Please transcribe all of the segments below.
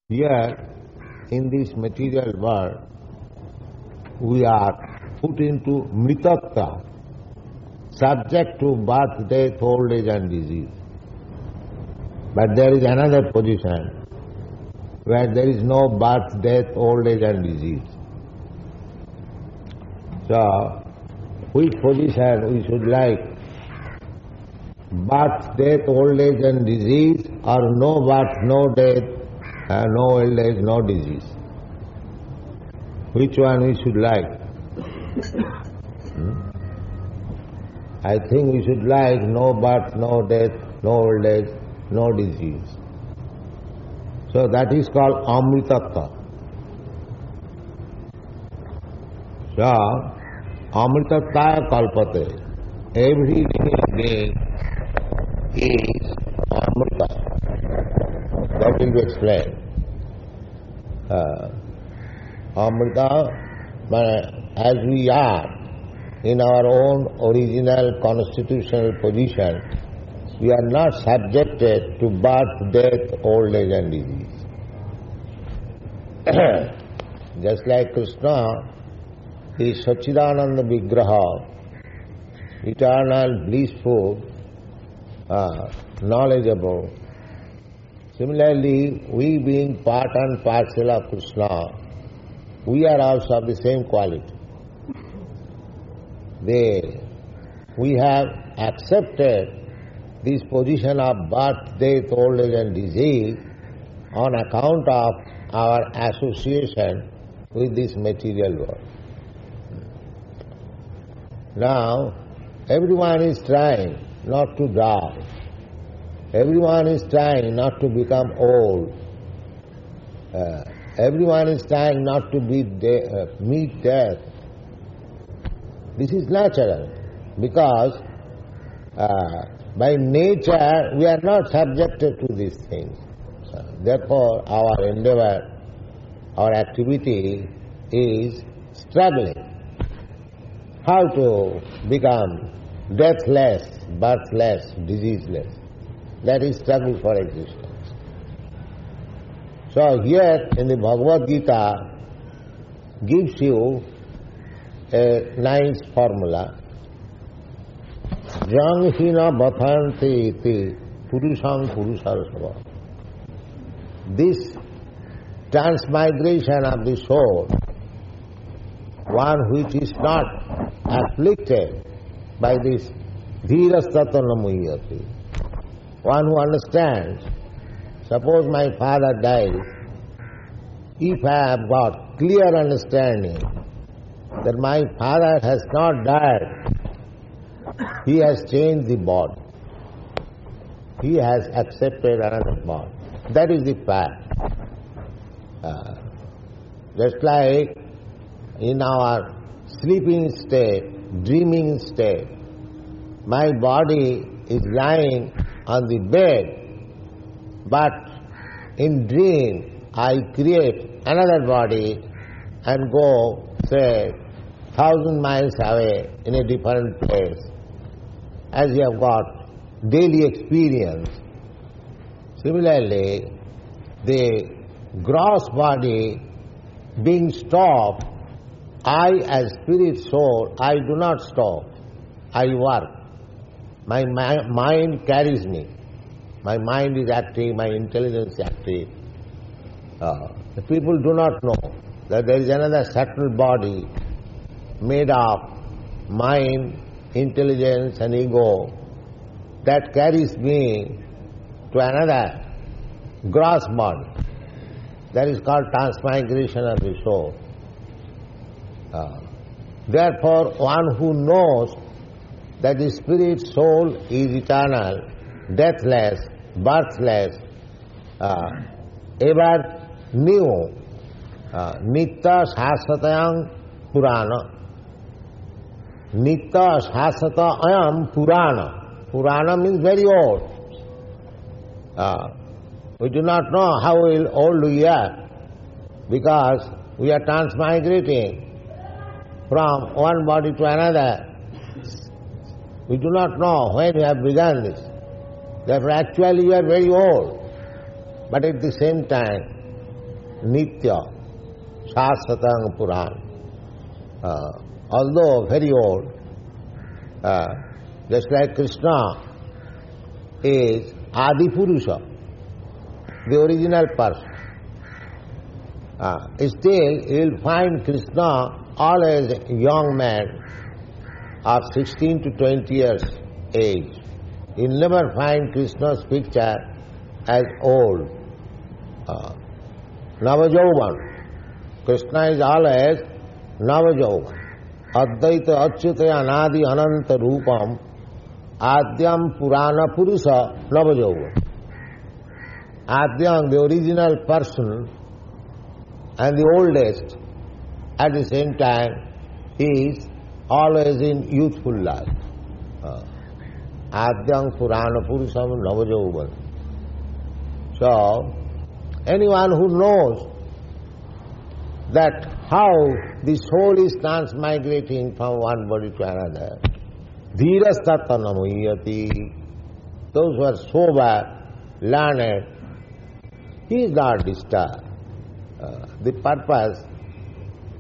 Here, in this material world, we are put into mritatta, subject to birth, death, old age and disease. But there is another position where there is no birth, death, old age and disease. So, which position we should like? Birth, death, old age and disease, or no birth, no death, no old age, no disease? Which one we should like? I think we should like no birth, no death, no old age, no disease. So that is called amritatta. So, amritattaya kalpate. Every living being is amrita. That will be explained. Amrita, as we are in our own original constitutional position, we are not subjected to birth, death, old age and disease. Just like Krishna is Satchidananda Vigraha, eternal, blissful, knowledgeable. Similarly, we being part and parcel of Krishna, we are also of the same quality. We have accepted this position of birth, death, old age and disease on account of our association with this material world. Now, everyone is trying not to die. Everyone is trying not to become old. Everyone is trying not to meet death. This is natural because by nature we are not subjected to these things. Therefore, our endeavor, our activity is struggling. How to become deathless, birthless, diseaseless. That is struggle for existence. So here in the Bhagavad Gita gives you a nice formula. Jang hina bhathanti iti purushang purusharasava. This transmigration of the soul, one which is not afflicted by this dhirastatana muhyati, one who understands, suppose my father dies, if I have got clear understanding that my father has not died, he has changed the body. He has accepted another body. That is the fact. Just like in our sleeping state, dreaming state, my body is lying on the bed, but in dream I create another body and go, say, 1,000 miles away in a different place. As you have got daily experience, similarly, the gross body being stopped, I as spirit soul, I do not stop. I work. My mind carries me. My mind is active, my intelligence is active. The people do not know that there is another subtle body made of mind, intelligence and ego that carries me to another gross body. That is called transmigration of the soul. Therefore, one who knows that the spirit soul is eternal, deathless, birthless, ever new, nitta shasvatayam purana. Nitta shasvatayam purana. Purana means very old. We do not know how old we are because we are transmigrating from one body to another. We do not know when we have begun this. Therefore, actually we are very old. But at the same time, Nitya, Shasvatang Puran. Although very old, just like Krishna is Adi Purusha, the original person. Still, you will find Krishna always a young man of 16 to 20 years age. You will never find Krishna's picture as old. Navajauvan. Krishna is always Navajauvan. Advaita Achyuta Anadi Ananta Rupam Adyam Purana Purusa Navajauvan. Adyam, the original person, and the oldest, at the same time, is always in youthful life. Adyam Purana Purusam Navajauvan. So, anyone who knows that how the soul is transmigrating from one body to another, dhirastatta namayati, those who are sober, learned, he is not disturbed. The purpose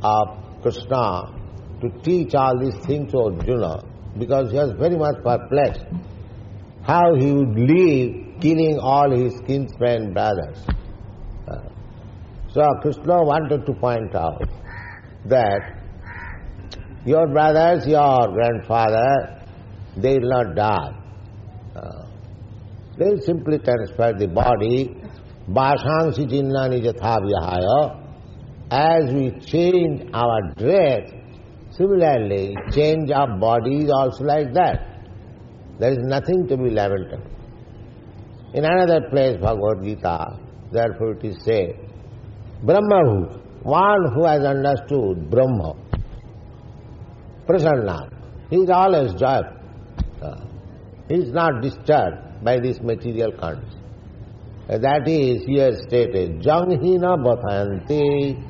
of Krishna to teach all these things to Arjuna, because he was very much perplexed how he would live killing all his kinsmen brothers. So Krishna wanted to point out that your brothers, your grandfather, they will not die. They will simply transfer the body. Bhasansi jinnani jatha vihaya. As we change our dress, similarly, change our bodies also like that. There is nothing to be lamented. In another place, Bhagavad Gita, therefore it is said, Brahma, one who has understood Brahma, Prasanna, he is always joyful. He is not disturbed by this material condition. That is here stated, Janghina Bhathanti.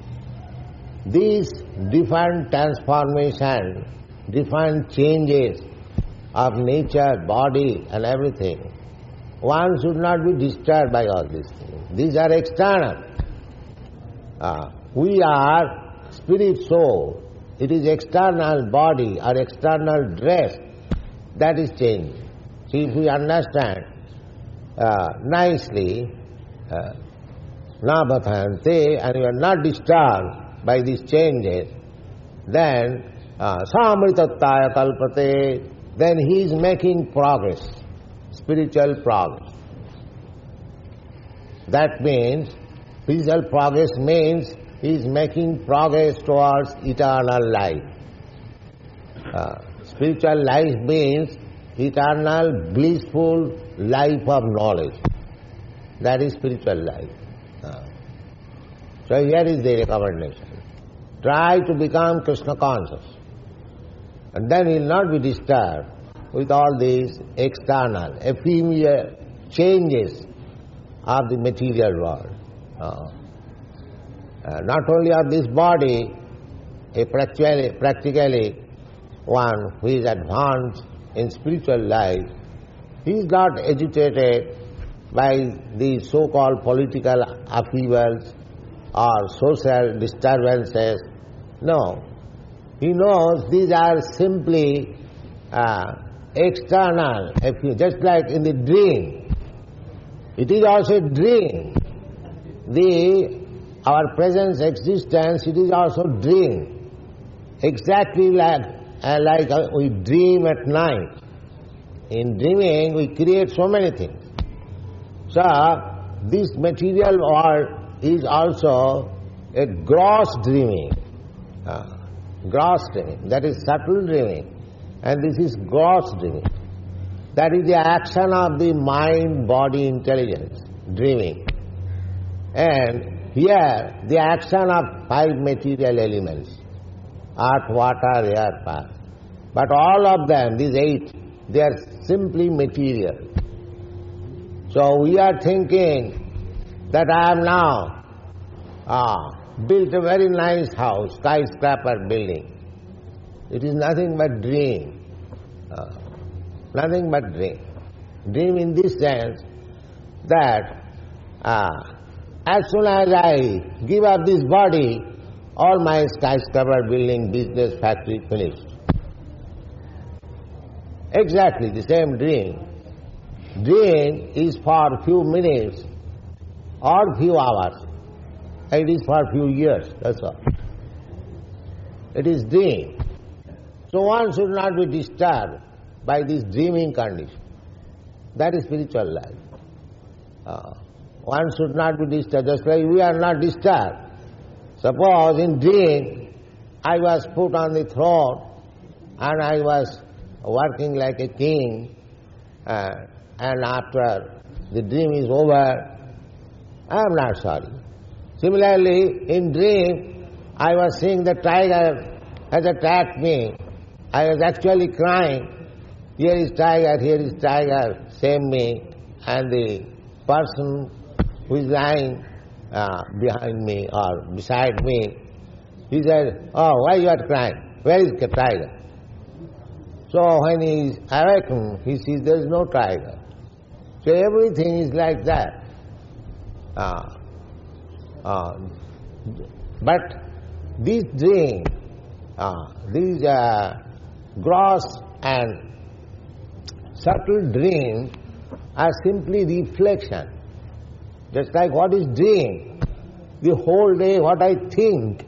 These different transformations, different changes of nature, body and everything, one should not be disturbed by all these things. These are external. We are spirit soul. It is external body or external dress that is changing. See, if we understand nicely, na bhathante, and you are not disturbed by these changes, then samritattaya kalpate, then he is making progress, spiritual progress. That means, spiritual progress means he is making progress towards eternal life. Spiritual life means eternal, blissful life of knowledge. That is spiritual life. So here is the recommendation. Try to become Krishna conscious. And then you will not be disturbed with all these external, ephemeral changes of the material world. Not only of this body, practically one who is advanced in spiritual life, he is not agitated by the so-called political upheavals or social disturbances. No. He knows these are simply external, just like in the dream. It is also a dream. Our present existence, it is also dream. Exactly like we dream at night. In dreaming, we create so many things. So, this material world is also a gross dreaming. Gross dreaming, that is subtle dreaming. And this is gross dreaming. That is the action of the mind, body, intelligence, dreaming. And here, the action of 5 material elements, earth, water, air, fire. But all of them, these 8, they are simply material. So we are thinking that I have now built a very nice house, skyscraper building. It is nothing but dream. Nothing but dream. Dream in this sense that as soon as I give up this body, all my skyscraper building, business, factory finished. Exactly the same dream. Dream is for few minutes or few hours. It is for few years, that's all. It is dream. So one should not be disturbed by this dreaming condition. That is spiritual life. One should not be disturbed, just like we are not disturbed. Suppose in dream, I was put on the throne and I was working like a king, and after the dream is over, I am not sorry. Similarly, in dream, I was seeing the tiger has attacked me. I was actually crying. Here is tiger, save me. And the person who is lying behind me or beside me, he said, "Oh, why you are crying? Where is the tiger?" So when he is awakened, he sees there is no tiger. So everything is like that. But these dreams, these gross and subtle dreams are simply reflection. Just like what is dream? The whole day what I think,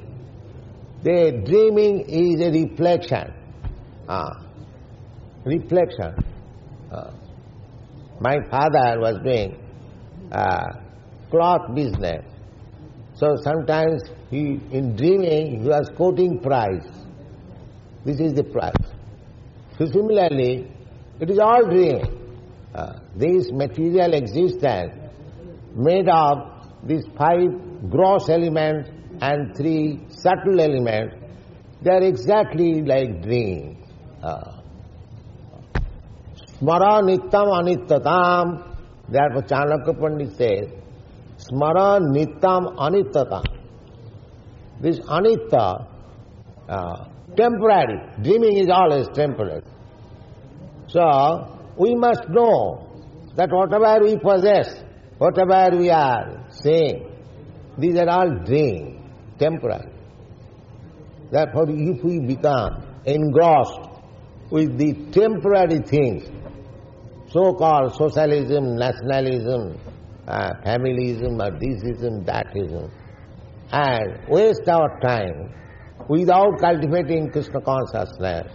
the dreaming is a reflection. Reflection. My father was doing cloth business. So sometimes in dreaming, he was quoting price. This is the price. So similarly, it is all dream. This material existence made of these 5 gross elements and 3 subtle elements, they are exactly like dream. Smara nittam anittatam. Therefore Chanakya Pandit says, Smara nittam anittatam. This anitta, temporary. Dreaming is always temporary. So we must know that whatever we possess, whatever we are saying, these are all dream, temporary. Therefore, if we become engrossed with the temporary things, so-called socialism, nationalism, familism, or thisism, thatism, and waste our time without cultivating Krishna consciousness,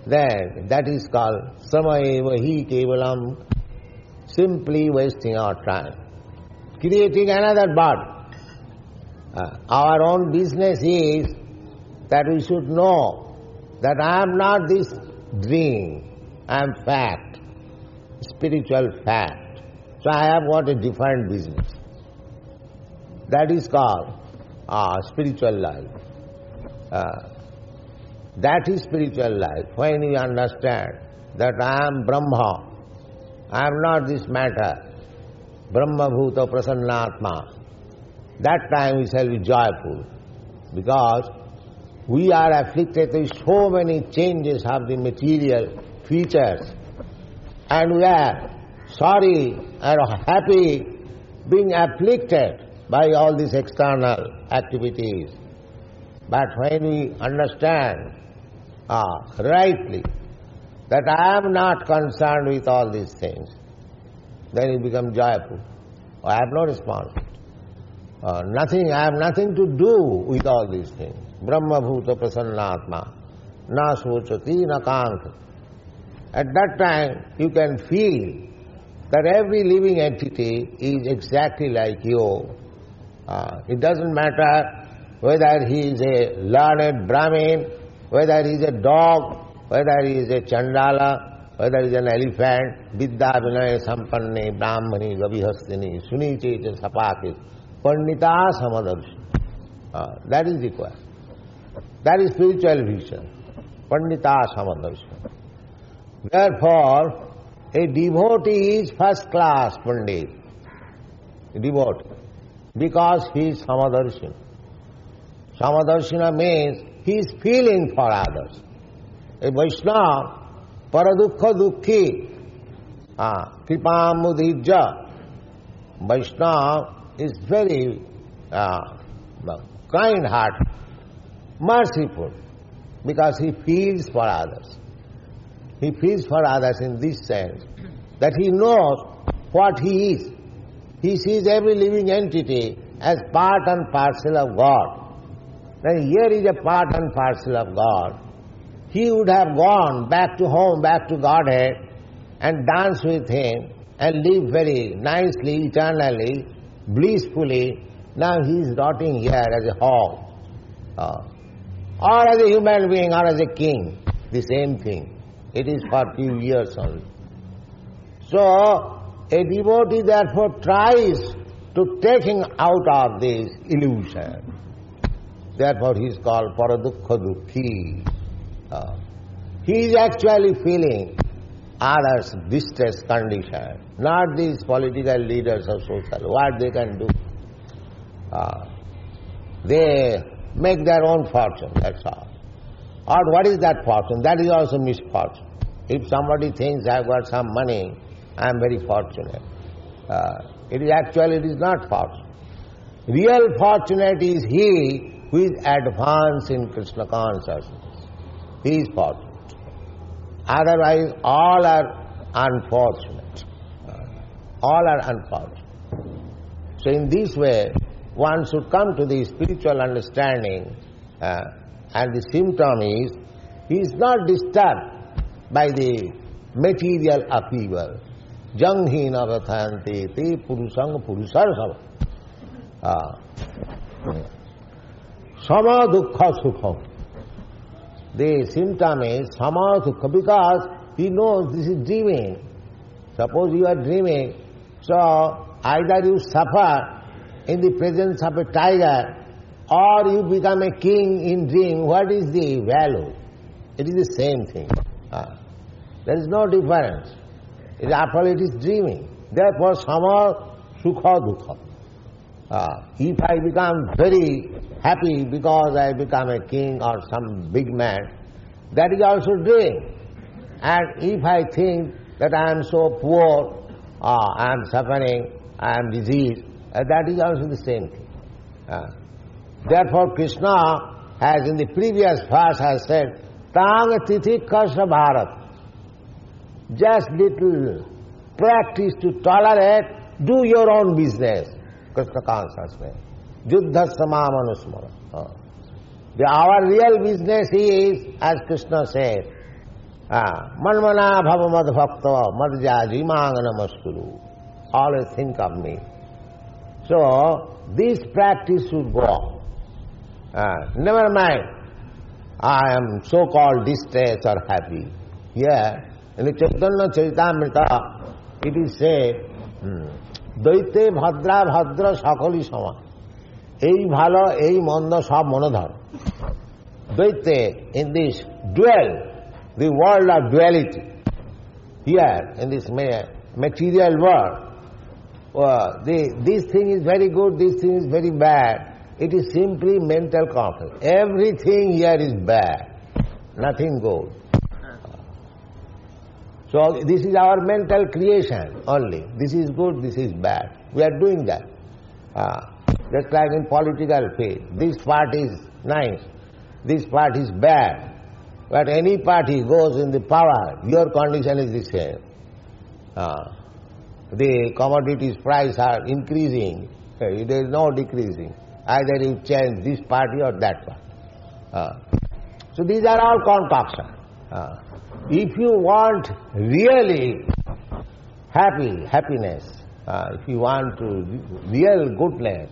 then that is called samayeva hi kevalam, simply wasting our time, creating another body. Our own business is that we should know that I am not this dream, I am fact, spiritual fact. So I have got a different business. That is called spiritual life. That is spiritual life. When you understand that I am Brahma, I am not this matter, Brahma Bhuta Prasannatma, that time we shall be joyful, because we are afflicted with so many changes of the material features, and we are sorry or happy being afflicted by all these external activities. But when we understand rightly that I am not concerned with all these things, then you become joyful. I have no responsibility. I have nothing to do with all these things. Brahma Bhuta Prasannatma, na sochati na kankha. At that time, you can feel that every living entity is exactly like you. It doesn't matter whether he is a learned Brahmin, whether he is a dog, whether he is a Chandala, whether he is an elephant, Vidya Vinaya Sampanne, Brahmani, Gavihastini, Sunicheta Sapakit, Pandita Samadarshi. That is required. That is spiritual vision. Pandita Samadarshi. Therefore, a devotee is first class Pandit. A devotee. Because he is Samadarshina. Samadarshina means he is feeling for others. A Vaishnava, Paradukha Dukhi, Kripam Mudhijja. Vaishnava is very kind-hearted, merciful, because he feels for others. He feels for others in this sense that he knows what he is. He sees every living entity as part and parcel of God. Now here is a part and parcel of God. He would have gone back to home, back to Godhead, and danced with him and lived very nicely, eternally, blissfully. Now he is rotting here as a hog, or as a human being, or as a king. The same thing. It is for few years only. So, a devotee therefore tries to take him out of this illusion. Therefore he is called Paradukkha Dukhi. He is actually feeling others' distress condition, not these political leaders or social. What they can do? They make their own fortune, that's all. Or what is that fortune? That is also misfortune. If somebody thinks I've got some money, I am very fortunate. It is not fortune. Real fortunate is he who is advanced in Krishna consciousness. He is fortunate. Otherwise, all are unfortunate. All are unfortunate. So in this way, one should come to the spiritual understanding, and the symptom is, he is not disturbed by the material upheaval. Janghi nagathanti te purusang purusar sama dukkha sukham. The symptom is sama dukkha, because he knows this is dreaming. Suppose you are dreaming, so either you suffer in the presence of a tiger, or you become a king in dream. What is the value? It is the same thing. There is no difference. After all, it is dreaming. Therefore, sama sukha dukkha. If I become very happy because I become a king or some big man, that is also dream. And if I think that I am so poor, I am suffering, I am diseased, that is also the same thing. Therefore, Krishna has in the previous verse has said, Tang tithi kasha bharat. Just little practice to tolerate, do your own business. Krishna consciousness. Juddha samamanusmara. Our real business is, as Krishna said, Manmana bhava mad bhakta madja jimangana masturu. Always think of me. So, this practice should go on. Never mind, I am so-called distressed or happy. Here, in the Chaitanya Charitamrita, it is said, Daite bhadra bhadra sakali sama. Ei bhalo, ei manda sab monodhar. Daite, in this dual, the world of duality, here, in this material world, this thing is very good, this thing is very bad. It is simply mental conflict. Everything here is bad. Nothing good. So this is our mental creation only. This is good, this is bad. We are doing that. Just like in political field. This part is nice, this part is bad. But any party goes in the power, your condition is the same. The commodities price are increasing, there is no decreasing. Either you change this party or that party. So these are all concoctions. If you want really happiness, if you want real goodness,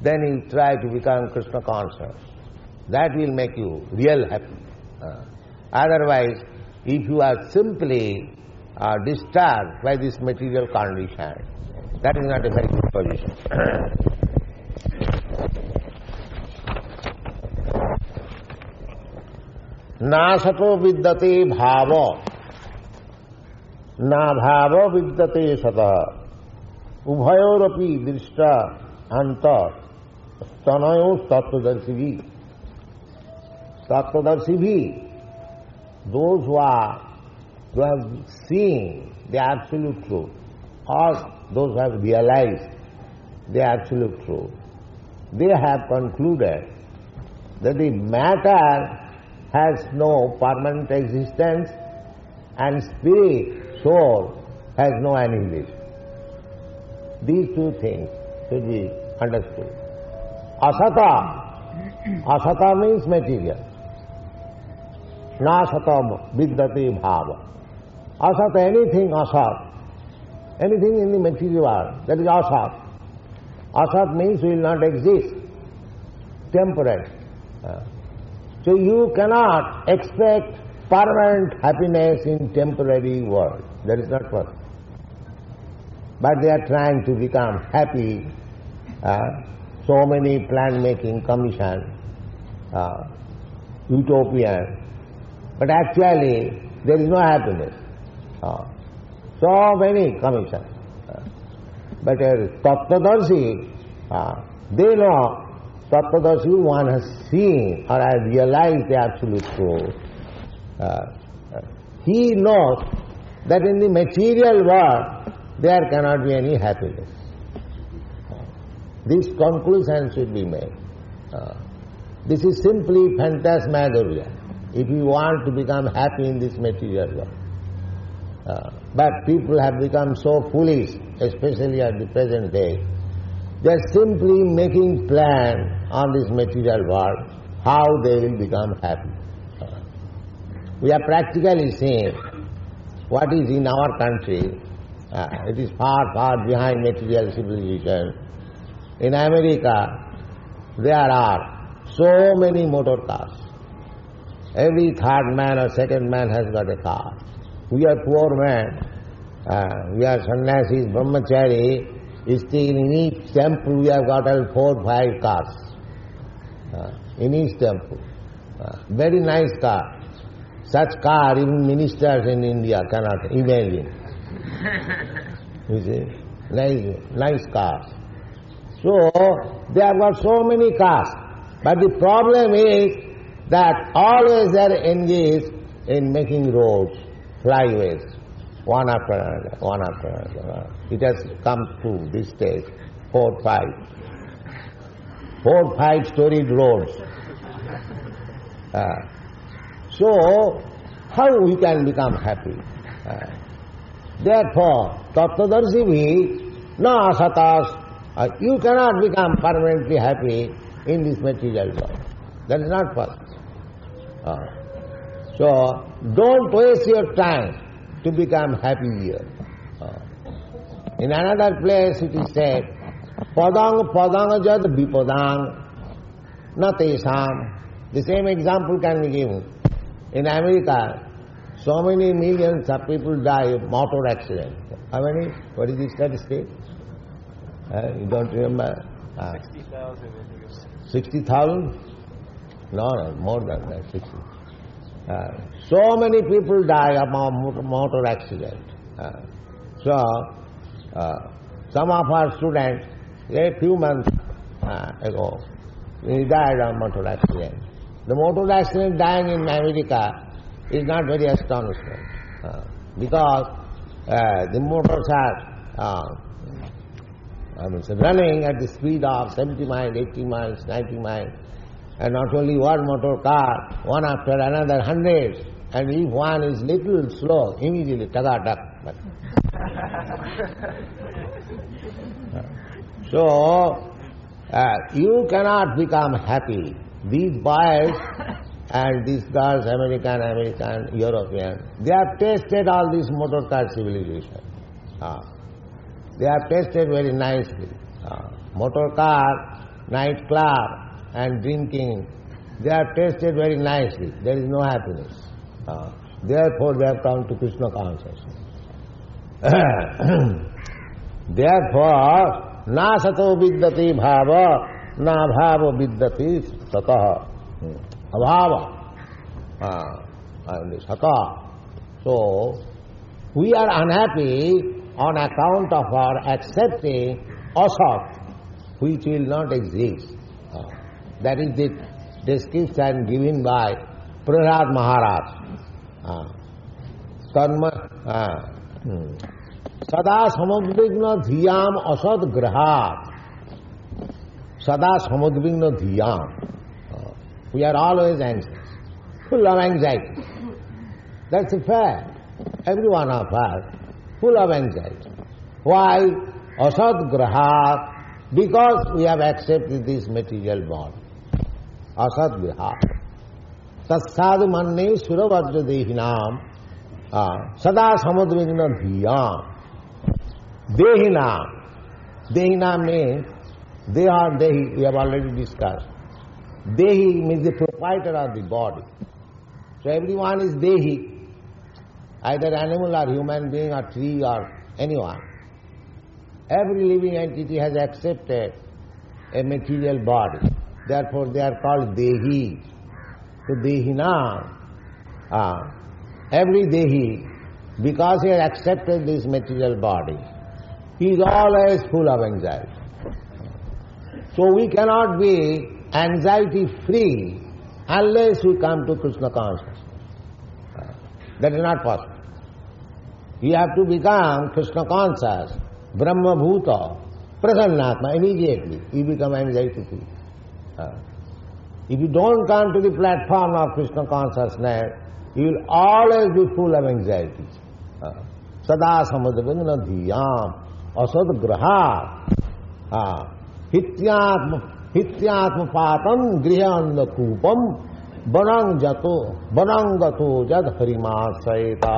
then you try to become Krishna conscious. That will make you real happy. Otherwise, if you are simply disturbed by this material condition, that is not a very good position. Na sato vidyate bhava, na bhava vidyate sata, ubhayorapi drishta anta stanayo tattvadarshibhi. Tattvadarshibhi, those who have seen the absolute truth, or those who have realized the absolute truth. They have concluded that the matter has no permanent existence and spirit, soul, has no annihilation. These two things should be understood. Asata. Asata means material. Nasata vidyate bhava. Asata, anything asat. Anything in the material world, that is asat. Asat means will not exist. Temporary. So you cannot expect permanent happiness in temporary world. That is not possible. But they are trying to become happy. So many plan-making commission, utopian. But actually, there is no happiness. So many commission. But Tattvadarshi, they know, Tattvadarshi, one has seen or has realized the absolute truth. He knows that in the material world there cannot be any happiness. This conclusion should be made. This is simply phantasmagoria, if you want to become happy in this material world. But people have become so foolish, especially at the present day. They are simply making plan on this material world, how they will become happy. We are practically seeing what is in our country. It is far, far behind material civilization. In America, there are so many motor cars. Every third man or second man has got a car. We are poor men. We are sannyasis, brahmachari. Still in each temple we have got 4 or 5 cars. In each temple. Very nice car. Such car even ministers in India cannot imagine. You see? Nice cars. So, they have got so many cars. But the problem is that always they are engaged in making roads, flyways, one after another, one after another. It has come to this stage, 4, 5. 4, 5-storied roads. So, how we can become happy? Therefore, Tattvadarshi bhi na asatas. You cannot become permanently happy in this material world. That is not possible. So, don't waste your time to become happy here. In another place it is said, padang padang jad vipadang na tesam. The same example can be given. In America, so many millions of people die of motor accident. How many? What is the statistic? You don't remember? 60,000. 60,000? No, more than that, 60. So many people die of motor accident. Some of our students, a few months ago, he died of motor accident. The motor accident dying in America is not very astonishing because the motors are running at the speed of 70 miles, 80 miles, 90 miles, and not only one motor car, one after another, hundreds, and if one is little slow, immediately taga-tak. So, you cannot become happy. These boys and these girls, American, European, they have tasted all this motor car civilization. They have tasted very nicely. Motor car, nightclub, and drinking, they have tasted very nicely. There is no happiness. Therefore, they have come to Krishna consciousness. Therefore, na sato vidyati bhava, na bhava vidyati satah. Abhava. Satah. So, we are unhappy on account of our accepting asat, which will not exist. That is the description given by Prahlad Maharaj. Sada samudvigna dhiyam asad grahat Sada samudvigna dhiyam. We are always anxious, full of anxiety. That's a fact. Every one of us, full of anxiety. Why? Asadgrahat. Because we have accepted this material body. Asadgrahat. Tatsadu manne suravajra dehinam. Sada samudvigna dhiyam. Dehinam. Dehinam means Deha, Dehi, we have already discussed. Dehi means the proprietor of the body. So everyone is Dehi, either animal or human being or tree or anyone. Every living entity has accepted a material body. Therefore they are called Dehi. So Dehina, every Dehi, because he has accepted this material body, he is always full of anxiety. So we cannot be anxiety-free unless we come to Krishna consciousness. That is not possible. You have to become Krishna conscious, Brahma Bhuta, Prasannatma, immediately. You become anxiety-free. If you don't come to the platform of Krishna consciousness, you will always be full of anxiety. Sada samudvigna dhiyam, asadgraha. Hityatma patam grihanda kupam banang gato jad harimasayata.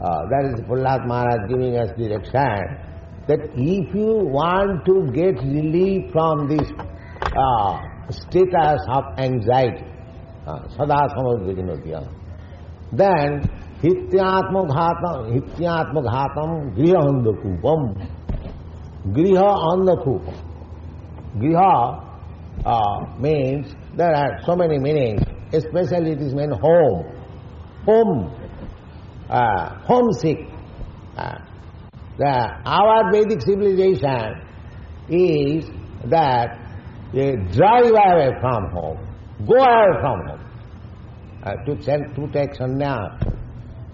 That is Prahlad Maharaj giving us direction that if you want to get relief from this status of anxiety, sada samudvigna, then hityatma ghatam grihanda kupam. Griha andakupam. Griha means, there are so many meanings, especially it is meant home. Homesick. Our Vedic civilization is that they drive away from home, go away from home, to take sannyas,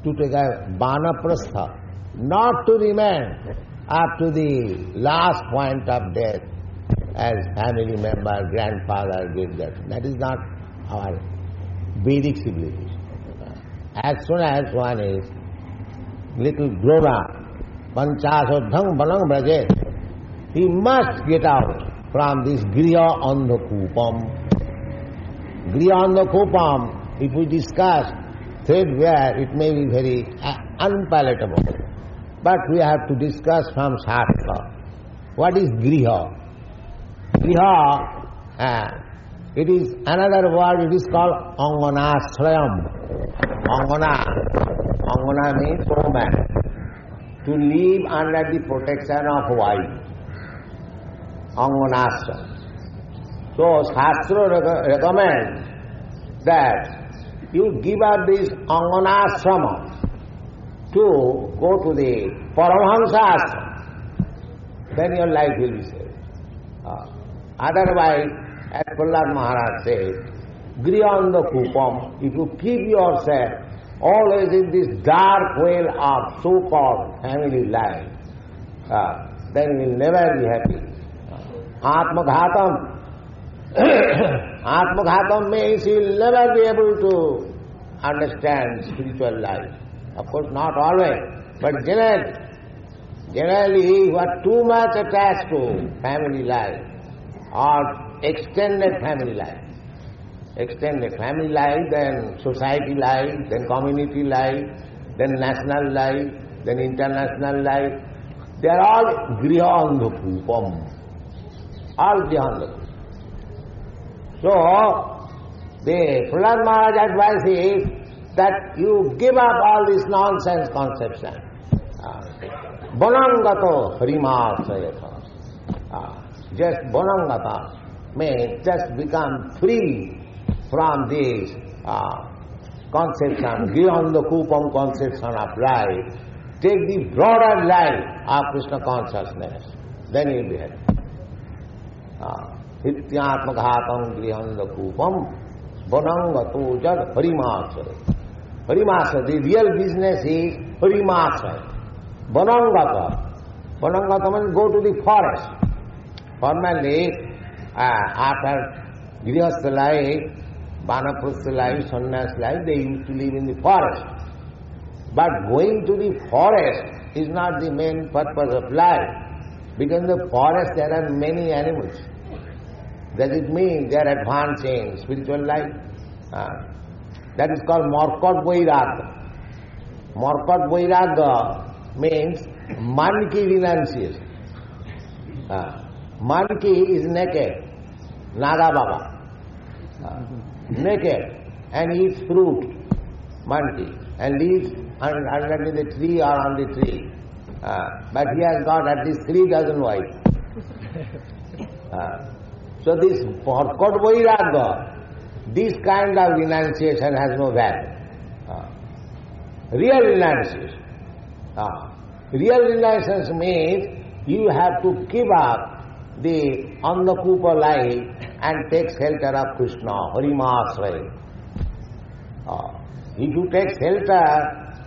to take a vanaprastha, not to remain up to the last point of death as family member, grandfather did that. That is not our Vedic civilization. As soon as one is little grown up, panchasodham balang brajet, he must get out from this griha andhakupam. Griha andhakupam, if we discuss threadbare, it may be very unpalatable. But we have to discuss from Shastra. What is griha? Griha, it is another word, it is called anganashrayam. Angana means woman. To live under the protection of wife. Anganashrayam. So Shastra recommends that you give up this anganashrama to go to the Paramahamsa ashram, then your life will be saved. Otherwise, as Prahlad Maharaj said, grihanda kupam, if you keep yourself always in this dark well of so-called family life, then you will never be happy. Atmaghatam. Atmaghatam means you will never be able to understand spiritual life. Of course, not always, but generally you are too much attached to family life or extended family life. Extended family life, then society life, then community life, then national life, then international life. They are all grihanda-kupam. All grihanda-kupam. So, the Prahlad Maharaj advice is that you give up all this nonsense conception. Bonangato harimasayata. Just bonangata means just become free from this conception, grihanda-kupam conception of life. Take the broader life of Krishna consciousness, then you will be happy. Hityatmaghatam grihanda-kupam bonangato jad harimasayata. Harimasa, the real business is harimasa. Bonangata. Bonangata means go to the forest. Formerly, After Grihastha life, Vanaprastha life, Sannyas life, they used to live in the forest. But going to the forest is not the main purpose of life. Because in the forest there are many animals. Does it mean they are advancing spiritual life? That is called Markot Vairagya. Markot Vairagya means man ki renunciation. Monkey is naked, Naga Baba, naked, and eats fruit, monkey, and lives under the tree or on the tree. But he has got at least 3 dozen wives. So this Markot Vairagya, this kind of renunciation has no value. Real renunciation. Real renunciation means you have to give up the Annakupa life and take shelter of Krishna, Harimasraya. If you take shelter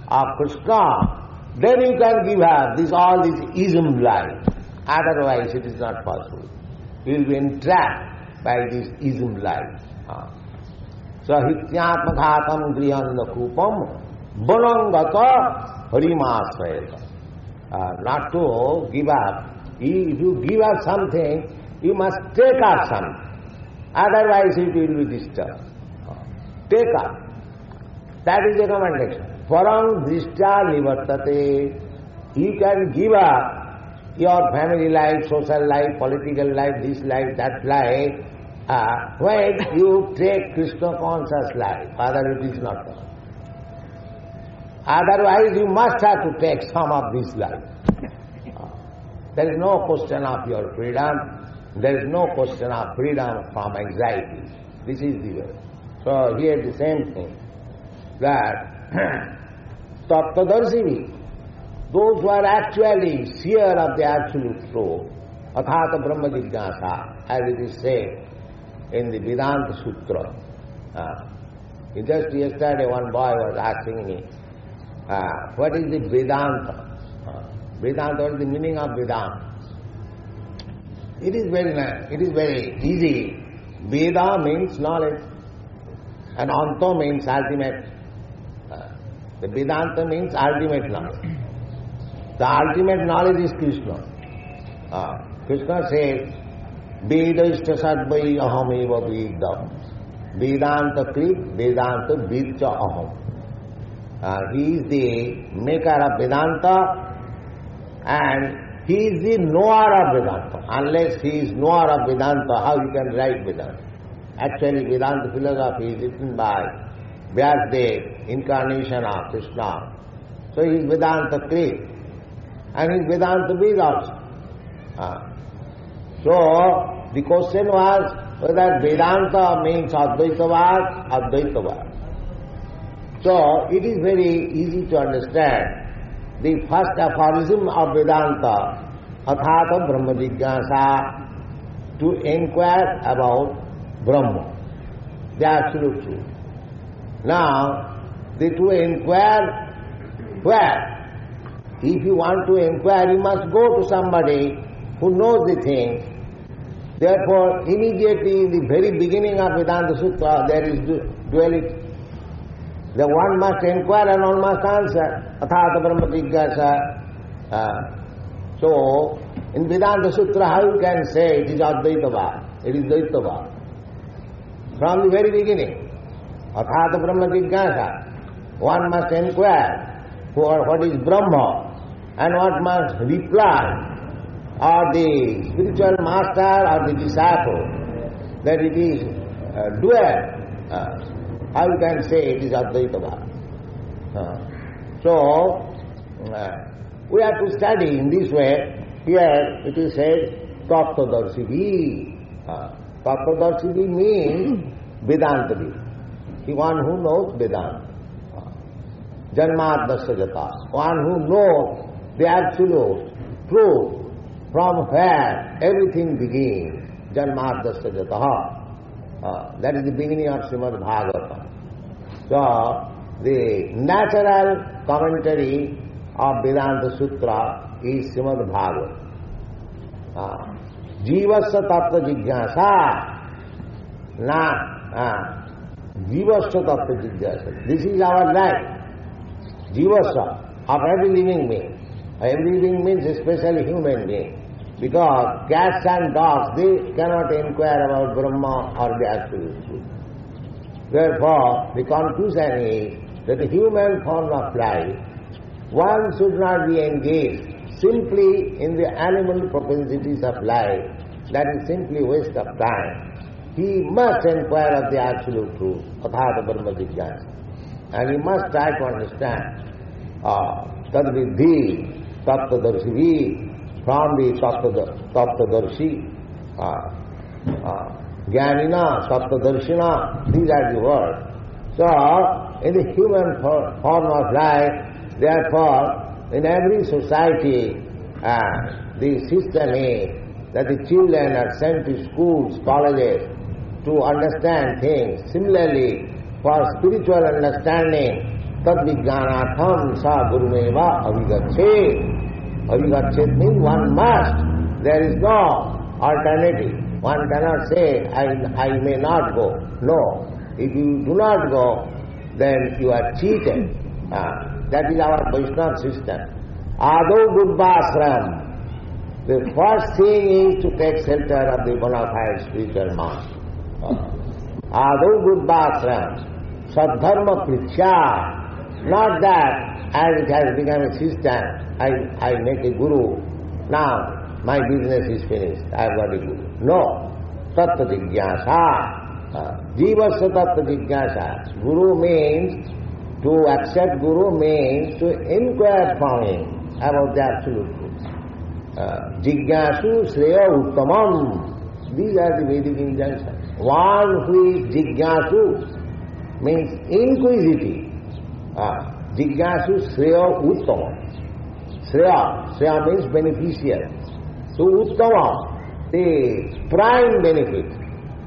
of Krishna, then you can give up all this ism life. Otherwise it is not possible. You will be entrapped by this ism life. So hityatmakhatam grihannakupam banangata harimasraya. Not to give up. If you give up something, you must take up something. Otherwise it will be disturbed. Take up. That is the recommendation. Parang drishtya nivartate. You can give up your family life, social life, political life, this life, that life, when you take Krishna conscious life. Otherwise it is not possible. Otherwise you must have to take some of this life. There is no question of your freedom. There is no question of freedom from anxiety. This is the way. So here the same thing, that Tattvadarshini, those who are actually seer of the absolute truth, Athata Brahma Jignasa, as it is said in the Vedanta Sutra. Just yesterday one boy was asking me, what is the Vedanta? Vedanta, what is the meaning of Vedanta? It is very nice, it is very easy. Veda means knowledge, and Anta means ultimate. The Vedanta means ultimate knowledge. The ultimate knowledge is Krishna. Krishna says, Vedaishta sadvai aham eva vedam. Vedanta krit, Vedanta vidcha aham. He is the maker of Vedanta, and he is the knower of Vedanta. Unless he is knower of Vedanta, how he can write Vedanta? Actually, Vedanta philosophy is written by Vyasadeva, incarnation of Krishna. So he is Vedanta Krit, and he is Vedanta Vid also. So the question was whether Vedanta means Advaitavad, Advaitavad. So it is very easy to understand. The first aphorism of Vedanta, Athata Brahma Jignasa, to inquire about Brahma, the absolute truth. Now, to inquire where? If you want to inquire, you must go to somebody who knows the thing. Therefore, immediately in the very beginning of Vedanta Sutra, there is duality. The one must inquire and one must answer. Athata Brahma Jignasa. So, in Vedanta Sutra, how you can say it is Advaitavad? It is Dvaitavad. From the very beginning, Athata Brahma Jignasa, one must inquire for what is Brahma and what must reply, or the spiritual master or the disciple, that it is dual. How you can say it is Advaitavad? So, we have to study in this way. Here it is said, Tattvadarshini. Tattvadarshini means Vedanta. The one who knows Vedanta. Janmadasya jata. One who knows the absolute truth from where everything begins. Janmadasya jata. That is the beginning of Srimad Bhagavatam. So, the natural commentary of Vedanta Sutra is Srimad Bhagavatam. Jivasya tattva jigyasa. Na, Jivasya tattva jigyasa. This is our life. Jivasya of every living being. Every living means especially human being. Because cats and dogs, they cannot inquire about Brahma or the absolute truth. Therefore, the conclusion is that the human form of life, one should not be engaged simply in the animal propensities of life. That is simply waste of time. He must inquire of the absolute truth, athata brahma jigyasa. And he must try to understand tad vidhi, tattvadarshi, from the tattvadarshi, jnanina, tattvadarshina, these are the words. So, in the human form of life, therefore, in every society, the system is that the children are sent to schools, colleges, to understand things. Similarly, for spiritual understanding, tad vijnanatham sa gurumeva avigachet. Avigachet means one must. There is no alternative. One cannot say, I may not go. No. If you do not go, then you are cheated. That is our Vaishnava system. Ado buddhasram. The first thing is to take shelter of the bona fide spiritual master. Ado buddhasram. Sadharma prichya. Not that as it has become a system, I make a guru. Now my business is finished. I have got a guru. No. Tattva jigyasa. Jivasya tattva jigyasa. Guru means, to accept Guru means to inquire from him about the absolute truth. Jigyasu Shreya Uttamam. These are the Vedic injunctions. One who is Jigyasu means inquisitive. Jigyasu Shreya Uttamam. Shreya means beneficial. So Uttamam, the prime benefit.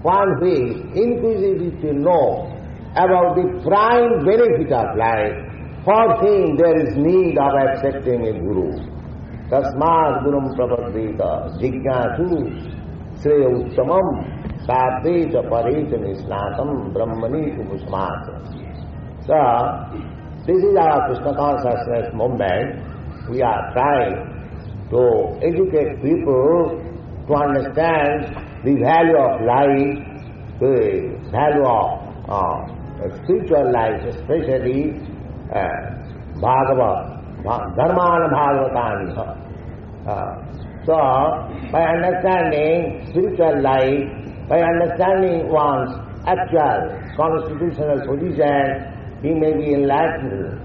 One who is inquisitive to know about the prime benefit of life, for whom there is need of accepting a guru. Tasmat gurum prapadvita jigyasu shreya uttamam sadveta pareta nisnatam brahmani upusmat. So, this is our Krishna consciousness movement. We are trying to educate people to understand the value of life, the value of spiritual life, especially Bhagavad, Dharmana Bhagavatani. So, by understanding spiritual life, by understanding one's actual constitutional position, he may be enlightened.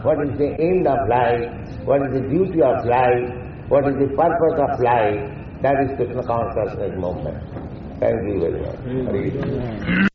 What is the end of life? What is the duty of life? What is the purpose of life? That is Krishna consciousness movement. Thank you very much.